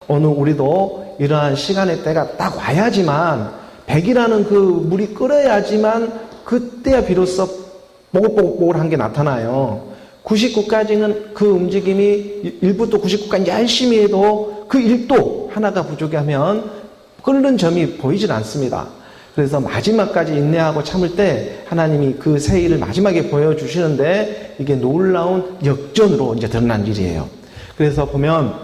오늘 우리도 이러한 시간의 때가 딱 와야지만 100이라는 그 물이 끓어야지만 그때야 비로소 뽀글뽀글뽀글한 게 나타나요. 99까지는 그 움직임이 1부터 99까지 열심히 해도 그 1도 하나가 부족하면 끓는 점이 보이질 않습니다. 그래서 마지막까지 인내하고 참을 때 하나님이 그 새 일을 마지막에 보여주시는데 이게 놀라운 역전으로 이제 드러난 일이에요. 그래서 보면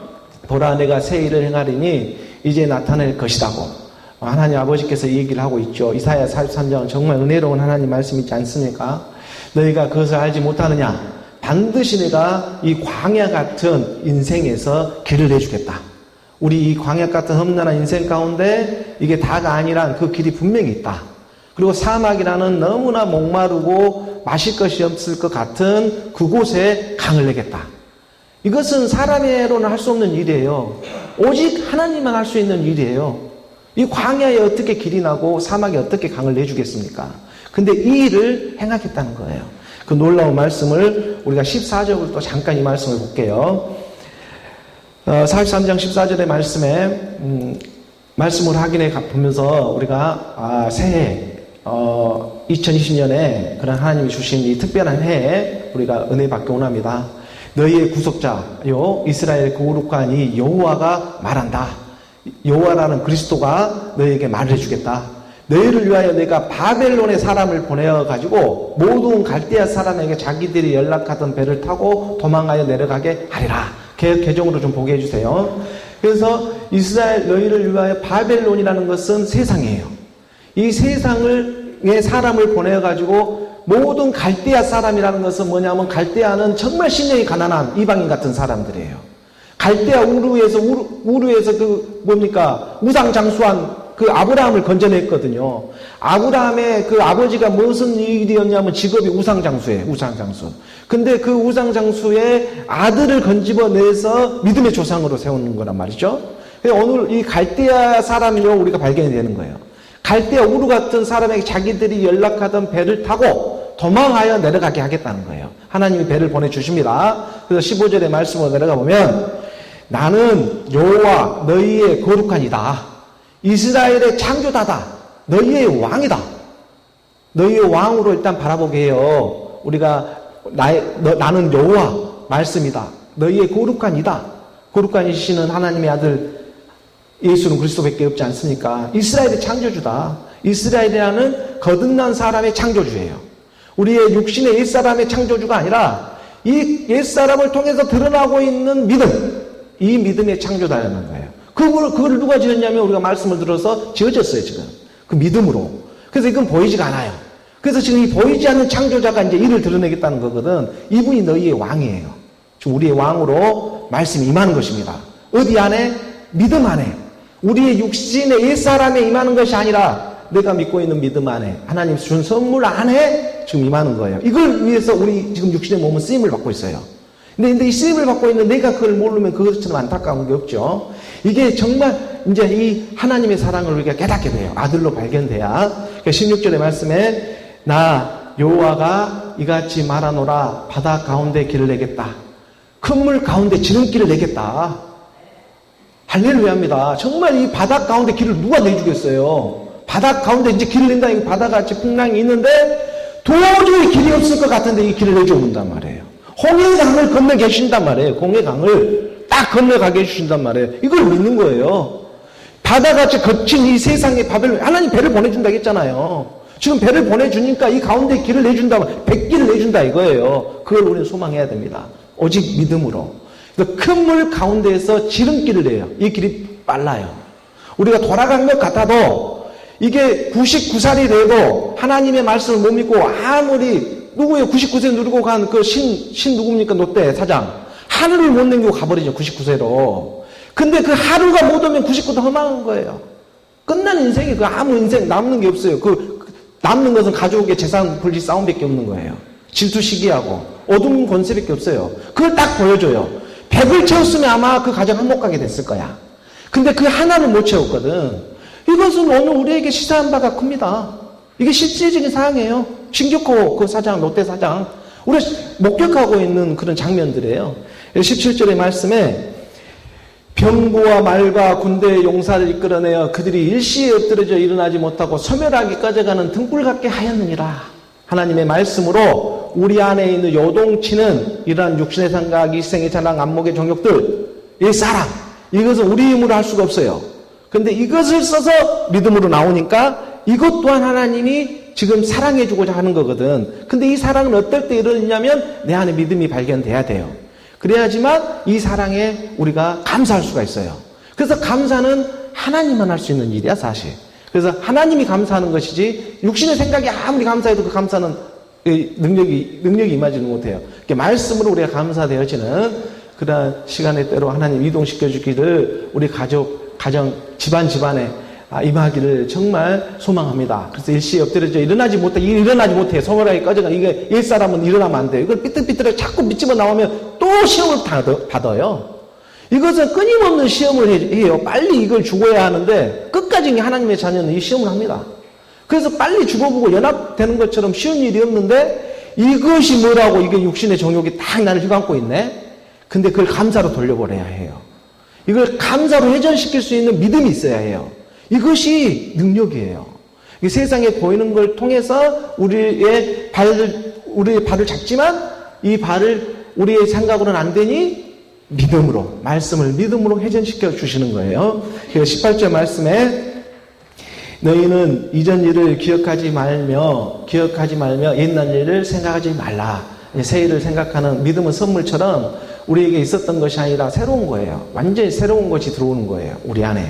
보라 내가 새 일을 행하리니 이제 나타낼 것이라고 하나님 아버지께서 이 얘기를 하고 있죠. 이사야 43장은 정말 은혜로운 하나님 말씀이지 않습니까? 너희가 그것을 알지 못하느냐? 반드시 내가 이 광야 같은 인생에서 길을 내주겠다. 우리 이 광야 같은 험난한 인생 가운데 이게 다가 아니란 그 길이 분명히 있다. 그리고 사막이라는 너무나 목마르고 마실 것이 없을 것 같은 그곳에 강을 내겠다. 이것은 사람으로는 할 수 없는 일이에요. 오직 하나님만 할 수 있는 일이에요. 이 광야에 어떻게 길이 나고 사막에 어떻게 강을 내주겠습니까? 근데 이 일을 행하겠다는 거예요. 그 놀라운 말씀을 우리가 14절을 또 잠깐 이 말씀을 볼게요. 43장 14절의 말씀에 말씀을 확인해 보면서 우리가 새해 2020년에 그런 하나님이 주신 이 특별한 해에 우리가 은혜 받기 원합니다. 너희의 구속자요 이스라엘 거룩한 이 여호와가 말한다. 여호와라는 그리스도가 너희에게 말을 해주겠다. 너희를 위하여 내가 바벨론의 사람을 보내어가지고 모든 갈대아 사람에게 자기들이 연락하던 배를 타고 도망하여 내려가게 하리라. 개정으로 좀 보게 해주세요. 그래서 이스라엘 너희를 위하여 바벨론이라는 것은 세상이에요. 이 세상의 사람을 보내어가지고 모든 갈대아 사람이라는 것은 뭐냐면 갈대아는 정말 신령이 가난한 이방인 같은 사람들이에요. 갈대아 우르에서 그 뭡니까 우상장수한 그 아브라함을 건져냈거든요. 아브라함의 그 아버지가 무슨 일이었냐면 직업이 우상장수예요. 우상장수. 근데 그 우상장수의 아들을 건집어내서 믿음의 조상으로 세우는 거란 말이죠. 오늘 이 갈대아 사람이요 우리가 발견이 되는 거예요. 갈대아 우르 같은 사람에게 자기들이 연락하던 배를 타고 도망하여 내려가게 하겠다는 거예요. 하나님이 배를 보내주십니다. 그래서 15절의 말씀으로 내려가 보면 나는 여호와 너희의 거룩한 이다. 이스라엘의 창조자다. 너희의 왕이다. 너희의 왕으로 일단 바라보게 해요. 우리가 나는 여호와 말씀이다. 너희의 거룩한 이다. 거룩한 이시는 하나님의 아들 예수는 그리스도밖에 없지 않습니까? 이스라엘의 창조주다. 이스라엘이라는 거듭난 사람의 창조주예요. 우리의 육신의 옛사람의 창조주가 아니라 이 옛사람을 통해서 드러나고 있는 믿음, 이 믿음의 창조자라는 거예요. 그걸 누가 지었냐면 우리가 말씀을 들어서 지어졌어요, 지금. 그 믿음으로. 그래서 이건 보이지가 않아요. 그래서 지금 이 보이지 않는 창조자가 이제 이를 드러내겠다는 거거든. 이분이 너희의 왕이에요. 지금 우리의 왕으로 말씀이 임하는 것입니다. 어디 안에? 믿음 안에. 우리의 육신의 옛사람에 임하는 것이 아니라 내가 믿고 있는 믿음 안에 하나님 준 선물 안에 지금 임하는 거예요. 이걸 위해서 우리 지금 육신의 몸은 쓰임을 받고 있어요. 근데 이 쓰임을 받고 있는 내가 그걸 모르면 그것처럼 안타까운 게 없죠. 이게 정말 이제 이 하나님의 사랑을 우리가 깨닫게 돼요. 아들로 발견돼야. 16절의 말씀에 나 여호와가 이같이 말하노라 바다 가운데 길을 내겠다. 큰 물 가운데 지름길을 내겠다. 할렐루야입니다. 정말 이 바다 가운데 길을 누가 내주겠어요? 바다 가운데 이제 길을 낸다. 이 바다같이 풍랑이 있는데 도저히 길이 없을 것 같은데 이 길을 내줘본단 말이에요. 홍해강을 건너 계신단 말이에요. 홍해강을 딱 건너가게 해주신단 말이에요. 이걸 믿는 거예요. 바다같이 거친 이 세상의 바벨론, 하나님 배를 보내준다고 했잖아요. 지금 배를 보내주니까 이 가운데 길을 내준다, 백길을 내준다 이거예요. 그걸 우리는 소망해야 됩니다. 오직 믿음으로. 큰 물 가운데에서 지름길을 내요. 이 길이 빨라요. 우리가 돌아간 것 같아도 이게 99살이 돼도 하나님의 말씀을 못 믿고 아무리 누구예요? 99세 누르고 간 그 신 누굽니까? 롯데 사장. 하늘을 못 넘기고 가버리죠. 99세로. 근데 그 하루가 못 오면 99도 허망한 거예요. 끝난 인생이 그 아무 인생 남는 게 없어요. 남는 것은 가족의 재산 분리 싸움밖에 없는 거예요. 질투 시기하고 어둠 권세밖에 없어요. 그걸 딱 보여줘요. 100을 채웠으면 아마 그 가정 한몫 가게 됐을 거야. 근데 그 하나는 못 채웠거든. 이것은 오늘 우리에게 시사한 바가 큽니다. 이게 실질적인 사항이에요. 신격호 그 사장, 롯데 사장. 우리가 목격하고 있는 그런 장면들이에요. 17절의 말씀에 병부와 말과 군대의 용사를 이끌어내어 그들이 일시에 엎드려져 일어나지 못하고 소멸하기 꺼져가는 등불 같게 하였느니라. 하나님의 말씀으로 우리 안에 있는 요동치는 이러한 육신의 생각, 이생의 자랑, 안목의 정욕들, 이 사랑, 이것은 우리 힘으로 할 수가 없어요. 근데 이것을 써서 믿음으로 나오니까 이것 또한 하나님이 지금 사랑해주고자 하는 거거든. 근데 이 사랑은 어떨 때 일어나냐면 내 안에 믿음이 발견돼야 돼요. 그래야지만 이 사랑에 우리가 감사할 수가 있어요. 그래서 감사는 하나님만 할 수 있는 일이야, 사실. 그래서 하나님이 감사하는 것이지 육신의 생각이 아무리 감사해도 그 감사는 능력이 임하지는 못해요. 말씀으로 우리가 감사되어지는 그런 시간에 때로 하나님 이동시켜 주기를 우리 가정, 집안에 임하기를 정말 소망합니다. 그래서 일시에 엎드려져 일어나지 못해. 소멸하게 꺼져가. 이게 일사람은 일어나면 안 돼요. 이걸 삐뚤삐뚤하게 자꾸 밑집어 나오면 또 시험을 받아요. 이것은 끊임없는 시험을 해요. 빨리 이걸 죽어야 하는데 끝까지 하나님의 자녀는 이 시험을 합니다. 그래서 빨리 죽어보고 연합되는 것처럼 쉬운 일이 없는데 이것이 뭐라고 이게 육신의 정욕이 딱 나를 휘감고 있네. 근데 그걸 감사로 돌려버려야 해요. 이걸 감사로 회전시킬 수 있는 믿음이 있어야 해요. 이것이 능력이에요. 세상에 보이는 걸 통해서 우리의 발을 잡지만 이 발을 우리의 생각으로는 안 되니 믿음으로, 말씀을 믿음으로 회전시켜 주시는 거예요. 18절 말씀에 너희는 이전 일을 기억하지 말며 옛날 일을 생각하지 말라. 새 일을 생각하는 믿음은 선물처럼 우리에게 있었던 것이 아니라 새로운 거예요. 완전히 새로운 것이 들어오는 거예요. 우리 안에.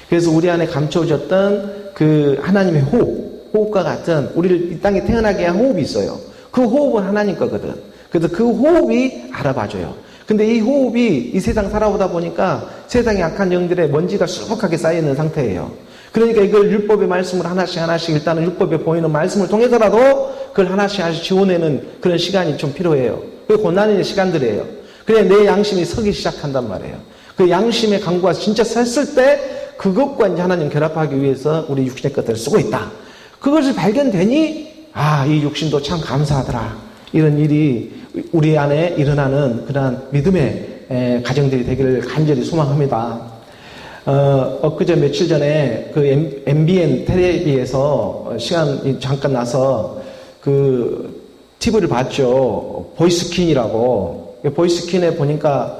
그래서 우리 안에 감춰졌던 그 하나님의 호흡과 같은 우리를 이 땅에 태어나게 한 호흡이 있어요. 그 호흡은 하나님 거거든. 그래서 그 호흡이 알아봐줘요. 근데 이 호흡이 이 세상 살아오다 보니까 세상의 악한 영들의 먼지가 수북하게 쌓여있는 상태예요. 그러니까 이걸 율법의 말씀을 하나씩 일단은 율법에 보이는 말씀을 통해서라도 그걸 하나씩 지워내는 그런 시간이 좀 필요해요. 그게 고난의 시간들이에요. 그래 내 양심이 서기 시작한단 말이에요. 그 양심의 강구가 진짜 섰을 때 그것과 이제 하나님 결합하기 위해서 우리 육신의 것들을 쓰고 있다. 그것을 발견되니 이 육신도 참 감사하더라. 이런 일이 우리 안에 일어나는 그러한 믿음의 가정들이 되기를 간절히 소망합니다. 엊그제 며칠 전에 그 MBN 텔레비에서 시간이 잠깐 나서 그 TV를 봤죠. 보이스킨이라고. 보이스킨에 보니까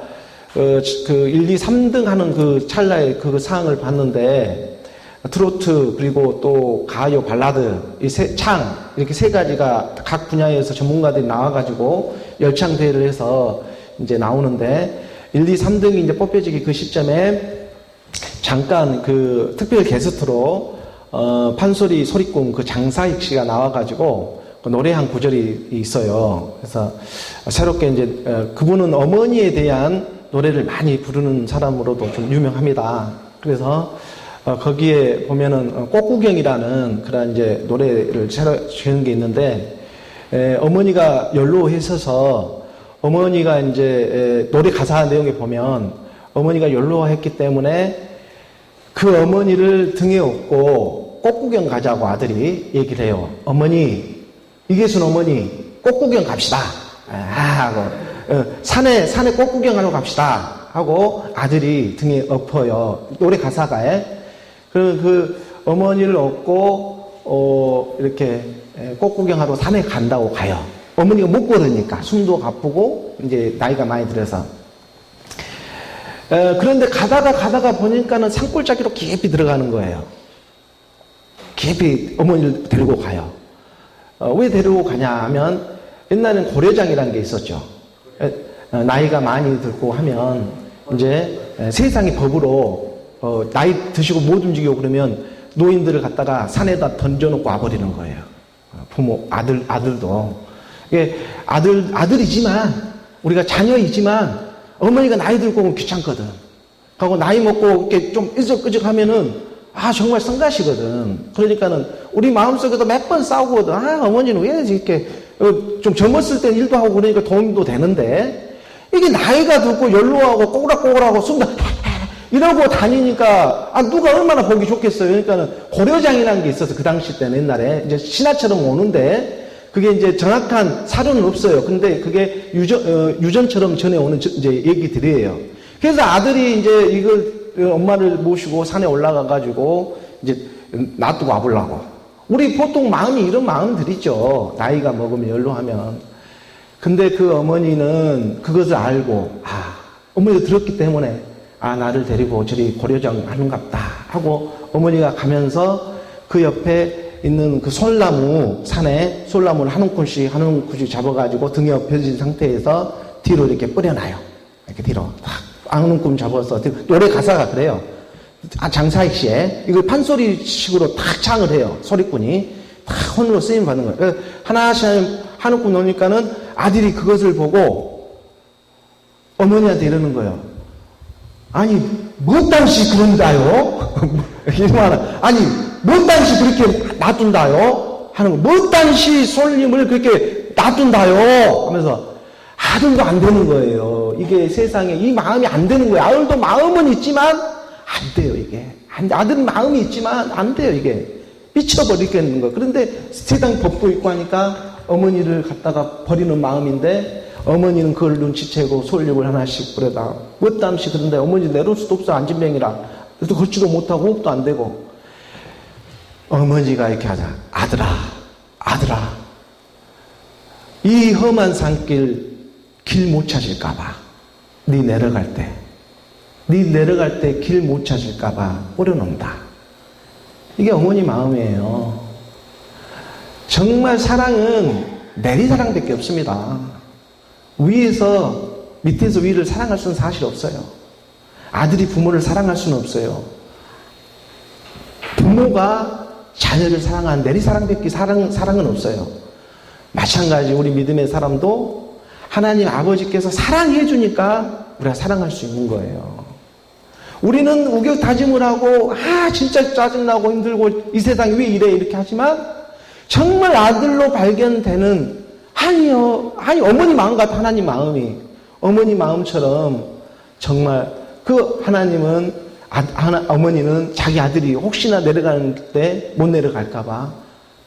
그 1, 2, 3등 하는 그 찰나의 그 상을 봤는데 트로트 그리고 또 가요 발라드 이렇게 세 가지가 각 분야에서 전문가들이 나와가지고 열창 대회를 해서 이제 나오는데 1, 2, 3등이 이제 뽑혀지기 그 시점에 잠깐 그 특별 게스트로 판소리 소리꾼 그 장사익 씨가 나와가지고 그 노래 한 구절이 있어요. 그래서 새롭게 이제 그분은 어머니에 대한 노래를 많이 부르는 사람으로도 좀 유명합니다. 그래서 거기에 보면은 꽃구경이라는 그런 이제 노래를 새로 지은 게 있는데 어머니가 연로했어서 어머니가 이제 노래 가사 내용에 보면 어머니가 연로했기 때문에 그 어머니를 등에 업고 꽃구경 가자고 아들이 얘기를 해요. 어머니, 이계순 어머니 꽃구경 갑시다. 하고 산에 꽃구경하러 갑시다. 하고 아들이 등에 엎어요. 노래 가사가에. 그 어머니를 업고 이렇게 꽃구경하러 산에 간다고 가요. 어머니가 못 걸으니까 숨도 가쁘고 이제 나이가 많이 들어서. 그런데 가다가 보니까는 산골짜기로 깊이 들어가는 거예요. 깊이 어머니를 데리고 가요. 왜 데리고 가냐 하면 옛날에는 고려장이라는 게 있었죠. 나이가 많이 들고 하면 이제 세상의 법으로 나이 드시고 못 움직이고 그러면 노인들을 갖다가 산에다 던져놓고 와버리는 거예요. 부모 아들도 이게 아들이지만 우리가 자녀이지만 어머니가 나이 들고 오면 귀찮거든. 하고 나이 먹고 이렇게 좀 끄적끄적 하면은 정말 성가시거든. 그러니까는 우리 마음속에도 몇 번 싸우거든. 어머니는 왜 이렇게 좀 젊었을 땐 일도 하고 그러니까 도움도 되는데 이게 나이가 들고 연로하고 꼬그락꼬그락하고 숨도 이러고 다니니까 누가 얼마나 보기 좋겠어요. 그러니까는 고려장이라는 게 있어서 그 당시 때는 옛날에 이제 신화처럼 오는데 그게 이제 정확한 사료는 없어요. 근데 그게 유전처럼 전해오는 이제 얘기들이에요. 그래서 아들이 이제 이걸 엄마를 모시고 산에 올라가가지고 이제 놔두고 와보려고. 우리 보통 마음이 이런 마음들이죠. 나이가 먹으면 연로하면. 근데 그 어머니는 그것을 알고, 어머니가 들었기 때문에, 나를 데리고 저리 고려정 하는갑다 하고 어머니가 가면서 그 옆에 있는 그 솔나무, 산에 솔나무를 한 움큼씩 잡아가지고 등에 엎혀진 상태에서 뒤로 이렇게 뿌려놔요. 이렇게 뒤로 한 움큼 잡아서, 노래 가사가 그래요. 장사익시에 이걸 판소리식으로 탁 창을 해요. 소리꾼이 탁 혼으로 쓰임 받는 거예요. 하나씩 한 움큼 놓으니까는 아들이 그것을 보고 어머니한테 이러는 거예요. 아니, 뭐 딴시 그런다요? 아니, 뭐 딴시 그렇게 놔둔다요? 하는 거. 뭐 딴시 솔님을 그렇게 놔둔다요? 하면서 아들도 안 되는 거예요. 이게 세상에 이 마음이 안 되는 거예요. 아들도 마음은 있지만 안 돼요, 이게. 아들은 마음이 있지만 안 돼요, 이게. 미쳐버리겠는 거예요. 그런데 세상 법도 있고 하니까 어머니를 갖다가 버리는 마음인데 어머니는 그걸 눈치채고 솔잎을 하나씩 뿌려다. 뭣담시 그런데 어머니 내려올 수도 없어. 안진병이라. 그래도 걷지도 못하고 호흡도 안 되고. 어머니가 이렇게 하자. 아들아. 이 험한 산길 길 못 찾을까봐. 네 내려갈 때 길 못 찾을까봐 뿌려놓는다. 이게 어머니 마음이에요. 정말 사랑은 내리사랑밖에 없습니다. 밑에서 위를 사랑할 수는 사실 없어요. 아들이 부모를 사랑할 수는 없어요. 부모가 자녀를 사랑한 내리사랑밖에 사랑은 없어요. 마찬가지 우리 믿음의 사람도 하나님 아버지께서 사랑해 주니까 우리가 사랑할 수 있는 거예요. 우리는 우격다짐을 하고 진짜 짜증나고 힘들고 이 세상이 왜 이래 이렇게 하지만 정말 아들로 발견되는 아니 어머니 마음 같아. 하나님 마음이 어머니 마음처럼 정말 그 하나님은 어머니는 자기 아들이 혹시나 내려가는 때 못 내려갈까봐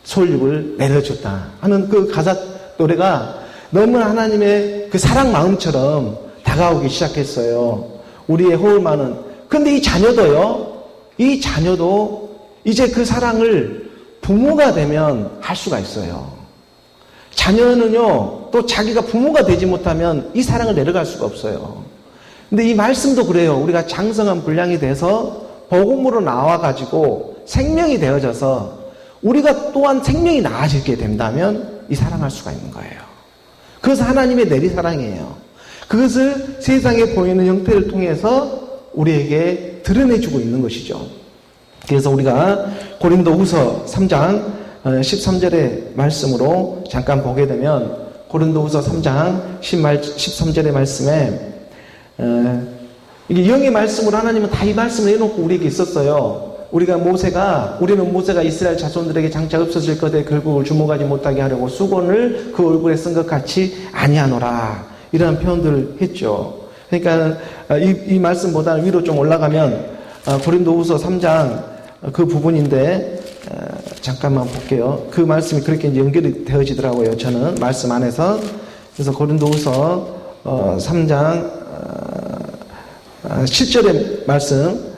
솔잎을 내려줬다 하는 그 가사 노래가 너무 하나님의 그 사랑 마음처럼 다가오기 시작했어요. 우리의 호흡만은. 근데 이 자녀도 이제 그 사랑을 부모가 되면 할 수가 있어요. 자녀는요, 또 자기가 부모가 되지 못하면 이 사랑을 내려갈 수가 없어요. 근데 이 말씀도 그래요. 우리가 장성한 분량이 돼서 복음으로 나와가지고 생명이 되어져서 우리가 또한 생명이 나아지게 된다면 이 사랑할 수가 있는 거예요. 그것은 하나님의 내리사랑이에요. 그것을 세상에 보이는 형태를 통해서 우리에게 드러내주고 있는 것이죠. 그래서 우리가 고린도후서 3장 13절의 말씀으로 잠깐 보게 되면 고린도후서 3장 13절의 말씀에 이게 영의 말씀으로 하나님은 다 이 말씀을 해놓고 우리에게 있었어요. 우리는 모세가 이스라엘 자손들에게 장차 없어질 것에 결국을 주목하지 못하게 하려고 수건을 그 얼굴에 쓴 것 같이 아니하노라. 이런 표현들을 했죠. 그러니까 이 말씀보다는 위로 좀 올라가면 고린도후서 3장 그 부분인데 잠깐만 볼게요. 그 말씀이 그렇게 이제 연결이 되어지더라고요. 저는 말씀 안에서. 그래서 고린도후서 3장 7절의 말씀.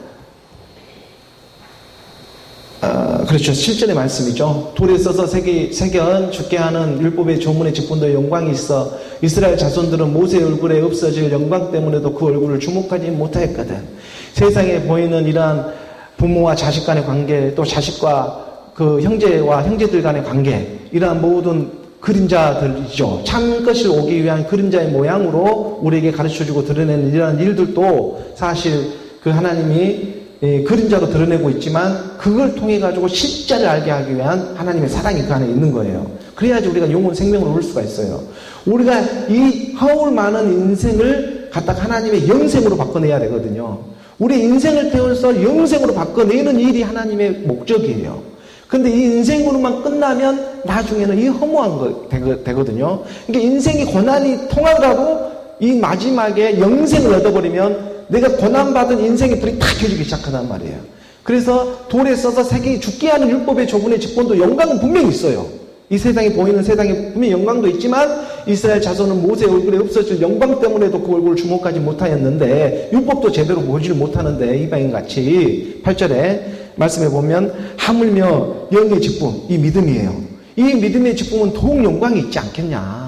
그렇죠. 7절의 말씀이죠. 돌에 써서 새겨은 죽게 하는 율법의 조문의 직분도 영광이 있어 이스라엘 자손들은 모세의 얼굴에 없어질 영광 때문에도 그 얼굴을 주목하지 못하였거든. 세상에 보이는 이러한 부모와 자식 간의 관계, 또 자식과 그 형제와 형제들 간의 관계, 이러한 모든 그림자들이죠. 참 것을 오기 위한 그림자의 모양으로 우리에게 가르쳐주고 드러내는 이러한 일들도 사실 그 하나님이 그림자로 드러내고 있지만 그걸 통해 가지고 실제를 알게 하기 위한 하나님의 사랑이 그 안에 있는 거예요. 그래야지 우리가 영혼 생명으로 올 수가 있어요. 우리가 이 허울 많은 인생을 갖다가 하나님의 영생으로 바꿔내야 되거든요. 우리 인생을 태워서 영생으로 바꿔내는 일이 하나님의 목적이에요. 근데 이 인생으로만 끝나면 나중에는 이 허무한 거 되거든요. 그러니까 인생이 고난이 통하더라도 이 마지막에 영생을 얻어버리면 내가 고난받은 인생의 불이 탁 켜지기 시작한단 말이에요. 그래서 돌에 써서 새기니 죽게 하는 율법의 조문의 직분도 영광은 분명히 있어요. 이 세상에 보이는 세상에 분명히 영광도 있지만 이스라엘 자손은 모세 얼굴에 없어질 영광 때문에도 그 얼굴을 주목하지 못하였는데 율법도 제대로 보지를 못하는데 이방인같이 8절에 말씀해 보면 하물며 영의 직분, 이 믿음이에요. 이 믿음의 직분은 더욱 영광이 있지 않겠냐.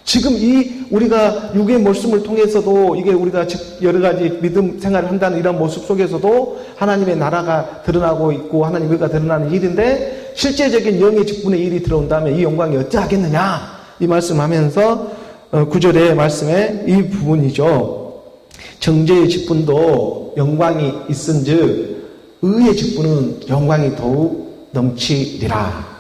지금 우리가 육의 말씀을 통해서도 이게 우리가 여러 가지 믿음 생활을 한다는 이런 모습 속에서도 하나님의 나라가 드러나고 있고 하나님의 의가 드러나는 일인데 실제적인 영의 직분의 일이 들어온다면 이 영광이 어찌하겠느냐 이 말씀하면서 9절의 말씀에 이 부분이죠. 정죄의 직분도 영광이 있은즉 의의 직분은 영광이 더욱 넘치리라.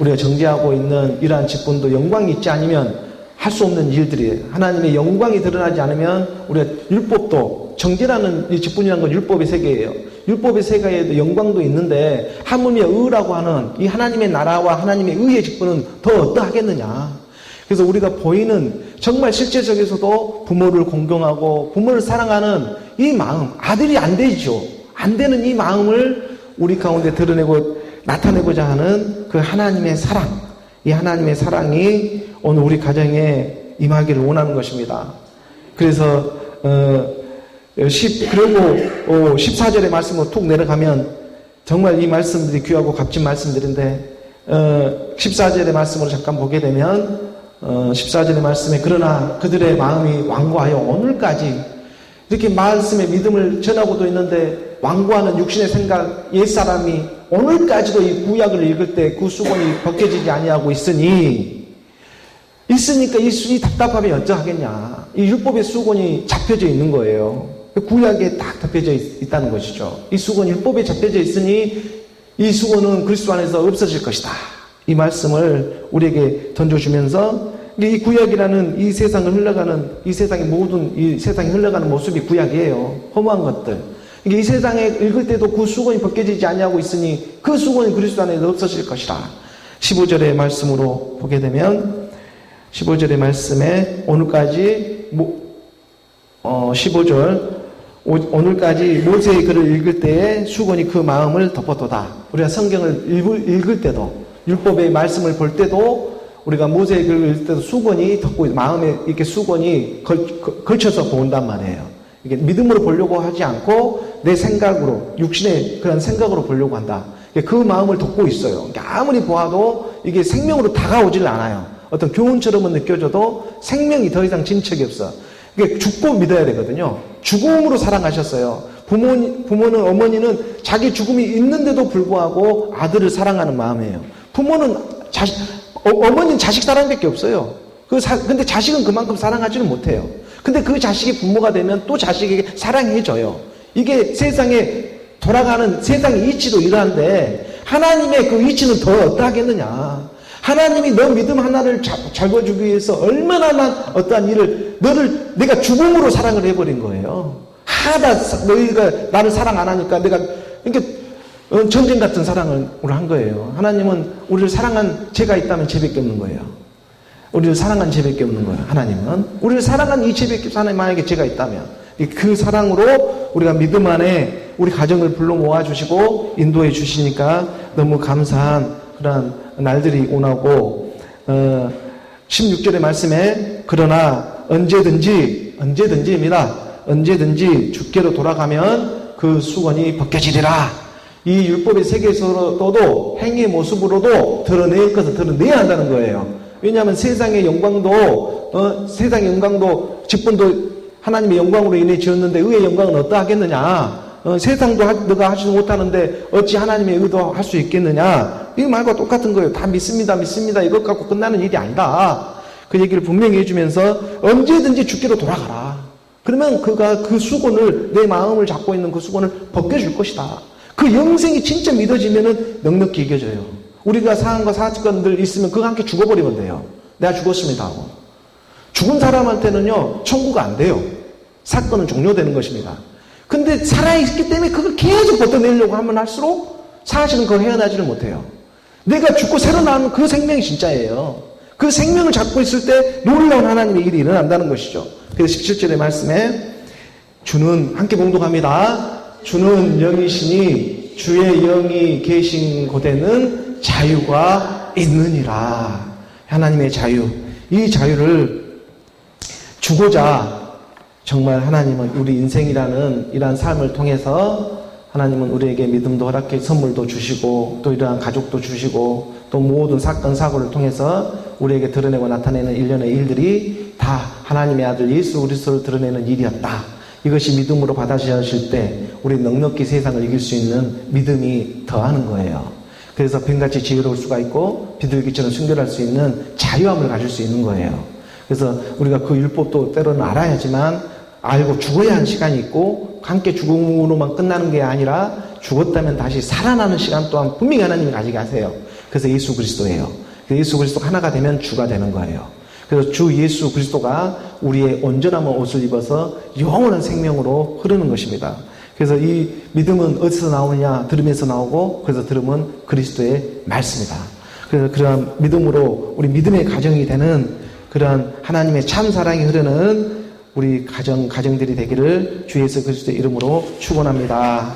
우리가 정죄하고 있는 이러한 직분도 영광이 있지 않으면 할 수 없는 일들이에요. 하나님의 영광이 드러나지 않으면 우리가 율법도 정죄라는 이 직분이라는 건 율법의 세계예요. 율법의 세계에도 영광도 있는데 하물며 의라고 하는 이 하나님의 나라와 하나님의 의의 직분은 더 어떠하겠느냐. 그래서 우리가 보이는 정말 실제적에서도 부모를 공경하고 부모를 사랑하는 이 마음, 아들이 안 되죠. 안 되는 이 마음을 우리 가운데 드러내고 나타내고자 하는 그 하나님의 사랑, 이 하나님의 사랑이 오늘 우리 가정에 임하기를 원하는 것입니다. 그래서 그리고 14절의 말씀으로 툭 내려가면 정말 이 말씀들이 귀하고 값진 말씀들인데 14절의 말씀으로 잠깐 보게 되면 14절의 말씀에 그러나 그들의 마음이 완고하여 오늘까지 이렇게 말씀의 믿음을 전하고도 있는데 완고하는 육신의 생각 옛사람이 오늘까지도 이 구약을 읽을 때 그 수건이 벗겨지지 아니하고 있으니까 이 답답함이 어쩌하겠냐. 이 율법의 수건이 잡혀져 있는 거예요. 구약에 딱 잡혀져 있다는 것이죠. 이 수건이 율법에 잡혀져 있으니 이 수건은 그리스도 안에서 없어질 것이다. 이 말씀을 우리에게 던져주면서 이 구약이라는 이 세상을 흘러가는 이 세상의 모든 이 세상이 흘러가는 모습이 구약이에요. 허무한 것들. 이 세상에 읽을 때도 그 수건이 벗겨지지 아니하고 있으니 그 수건이 그리스도 안에서 없어질 것이다. 15절의 말씀으로 보게 되면 15절의 말씀에 오늘까지 15절 오늘까지 모세의 글을 읽을 때에 수건이 그 마음을 덮어도다. 우리가 성경을 읽을 때도 율법의 말씀을 볼 때도 우리가 모세의 글을 읽을 때도 수건이 덮고 마음에 이렇게 수건이 걸쳐서 본단 말이에요. 이게 믿음으로 보려고 하지 않고 내 생각으로 육신의 그런 생각으로 보려고 한다. 그 마음을 덮고 있어요. 아무리 보아도 이게 생명으로 다가오질 않아요. 어떤 교훈처럼은 느껴져도 생명이 더 이상 진척이 없어. 이게 죽고 믿어야 되거든요. 죽음으로 사랑하셨어요. 부모는 어머니는 자기 죽음이 있는데도 불구하고 아들을 사랑하는 마음이에요. 부모는 어머니는 자식 사랑밖에 없어요. 근데 자식은 그만큼 사랑하지는 못해요. 근데 그 자식이 부모가 되면 또 자식에게 사랑해줘요. 이게 세상에 돌아가는 세상의 이치도 이러한데 하나님의 그 이치는 더 어떠하겠느냐. 하나님이 너 믿음 하나를 잡아주기 위해서 얼마나 어떠한 일을 내가 죽음으로 사랑을 해버린 거예요. 너희가 나를 사랑 안 하니까 내가 이렇게 전쟁 같은 사랑을 한 거예요. 하나님은 우리를 사랑한 죄가 있다면 죄밖에 없는 거예요. 우리를 사랑한 죄밖에 없는 거예요. 하나님은 우리를 사랑한 이 죄밖에 하나님 만약에 죄가 있다면 그 사랑으로 우리가 믿음 안에 우리 가정을 불러 모아주시고 인도해 주시니까 너무 감사한 그런 날들이 오나고 16절의 말씀에 그러나 언제든지입니다. 언제든지 주께로 돌아가면 그 수건이 벗겨지리라. 이 율법의 세계에서도 행위의 모습으로도 드러낼 것을 드러내야 한다는 거예요. 왜냐하면 세상의 영광도 직분도 하나님의 영광으로 인해 지었는데 의의 영광은 어떠하겠느냐. 세상도 너가 하지 못하는데 어찌 하나님의 의도 할 수 있겠느냐. 이 말과 똑같은 거예요. 다 믿습니다. 이것 갖고 끝나는 일이 아니다. 그 얘기를 분명히 해주면서 언제든지 주께로 돌아가라. 그러면 그가 그 수건을 내 마음을 잡고 있는 그 수건을 벗겨줄 것이다. 그 영생이 진짜 믿어지면은 넉넉히 이겨져요. 우리가 상한과 사건들 있으면 그거 함께 죽어버리면 돼요. 내가 죽었습니다 하고. 죽은 사람한테는요 천국 안 돼요. 사건은 종료되는 것입니다. 근데 살아있기 때문에 그걸 계속 버텨내려고 하면 할수록 사실은 그걸 헤어나지를 못해요. 내가 죽고 새로 나오는 그 생명이 진짜예요. 그 생명을 잡고 있을 때 놀라운 하나님의 일이 일어난다는 것이죠. 그래서 17절의 말씀에 주는 함께 봉독합니다. 주는 영이시니 주의 영이 계신 곳에는 자유가 있느니라. 하나님의 자유. 이 자유를 주고자 정말 하나님은 우리 인생이라는 이러한 삶을 통해서 하나님은 우리에게 믿음도 허락해 선물도 주시고 또 이러한 가족도 주시고 또 모든 사건 사고를 통해서 우리에게 드러내고 나타내는 일련의 일들이 다 하나님의 아들 예수 그리스도를 드러내는 일이었다. 이것이 믿음으로 받아들여질 때 우리 넉넉히 세상을 이길 수 있는 믿음이 더하는 거예요. 그래서 뱀같이 지혜로울 수가 있고 비둘기처럼 순결할 수 있는 자유함을 가질 수 있는 거예요. 그래서 우리가 그 율법도 때로는 알아야지만 알고 죽어야 하는 시간이 있고 함께 죽음으로만 끝나는 게 아니라 죽었다면 다시 살아나는 시간 또한 분명히 하나님이 가지게 하세요. 그래서 예수 그리스도예요. 예수 그리스도가 하나가 되면 주가 되는 거예요. 그래서 주 예수 그리스도가 우리의 온전한 옷을 입어서 영원한 생명으로 흐르는 것입니다. 그래서 이 믿음은 어디서 나오느냐? 들음에서 나오고, 그래서 들음은 그리스도의 말씀이다. 그래서 그러한 믿음으로 우리 믿음의 가정이 되는 그러한 하나님의 참 사랑이 흐르는 우리 가정들이 되기를 주 예수 그리스도의 이름으로 축원합니다.